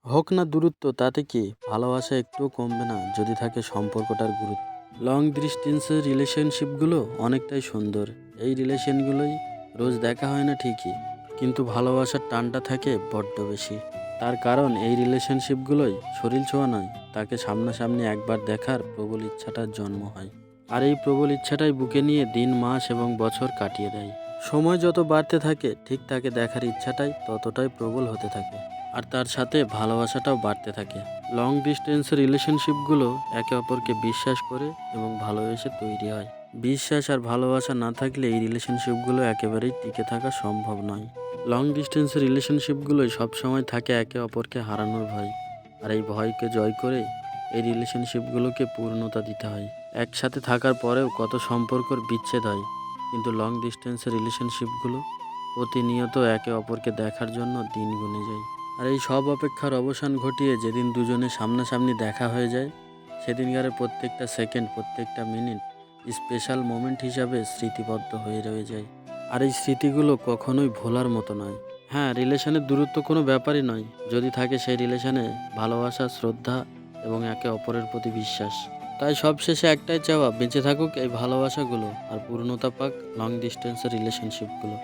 হোক না দূরত্ব তাতে কি, ভালোবাসা একটুও কমবে না যদি থাকে সম্পর্কটার গুরুত্ব। লং ডিস্টেন্সের রিলেশনশিপগুলো অনেকটাই সুন্দর। এই রিলেশনগুলোই রোজ দেখা হয় না ঠিকই, কিন্তু ভালোবাসার টানটা থাকে বড্ড বেশি। তার কারণ এই রিলেশনশিপগুলোই শরীর ছোঁয়া নয়, তাকে সামনাসামনি একবার দেখার প্রবল ইচ্ছাটার জন্ম হয়। আর এই প্রবল ইচ্ছাটাই বুকে নিয়ে দিন, মাস এবং বছর কাটিয়ে দেয়। সময় যত বাড়তে থাকে ঠিক তাকে দেখার ইচ্ছাটাই ততটাই প্রবল হতে থাকে। আর তার সাথে ভালোবাসাটাও বাড়তে থাকে। লং ডিস্টেন্স রিলেশনশিপগুলো একে অপরকে বিশ্বাস করে এবং ভালোবেসে তৈরি হয়। বিশ্বাস আর ভালোবাসা না থাকলে এই রিলেশনশিপগুলো একেবারেই টিকে থাকা সম্ভব নয়। লং ডিস্টেন্স রিলেশনশিপগুলোই সবসময় থাকে একে অপরকে হারানোর ভয়। আর এই ভয়কে জয় করে এই রিলেশনশিপগুলোকে পূর্ণতা দিতে হয়। একসাথে থাকার পরেও কত সম্পর্কর বিচ্ছেদ হয়, কিন্তু লং ডিস্টেন্সের রিলেশনশিপগুলো প্রতিনিয়ত একে অপরকে দেখার জন্য দিন গুনে যায়। আর এই সব অপেক্ষার অবসান ঘটিয়ে যেদিন দুজনে সামনাসামনি দেখা হয়ে যায়, সেদিনকার প্রত্যেকটা সেকেন্ড, প্রত্যেকটা মিনিট স্পেশাল মোমেন্ট হিসাবে স্মৃতিবদ্ধ হয়ে রয়ে যায়। আর এই স্মৃতিগুলো কখনোই ভোলার মতো নয়। হ্যাঁ, রিলেশনের দূরত্ব কোনো ব্যাপারই নয়, যদি থাকে সেই রিলেশনে ভালোবাসা, শ্রদ্ধা এবং একে অপরের প্রতি বিশ্বাস। তাই সবশেষে একটাই চাওয়া, বেঁচে থাকুক এই ভালোবাসাগুলো আর পূর্ণতা পাক লং ডিস্টেন্সের রিলেশনশিপগুলো।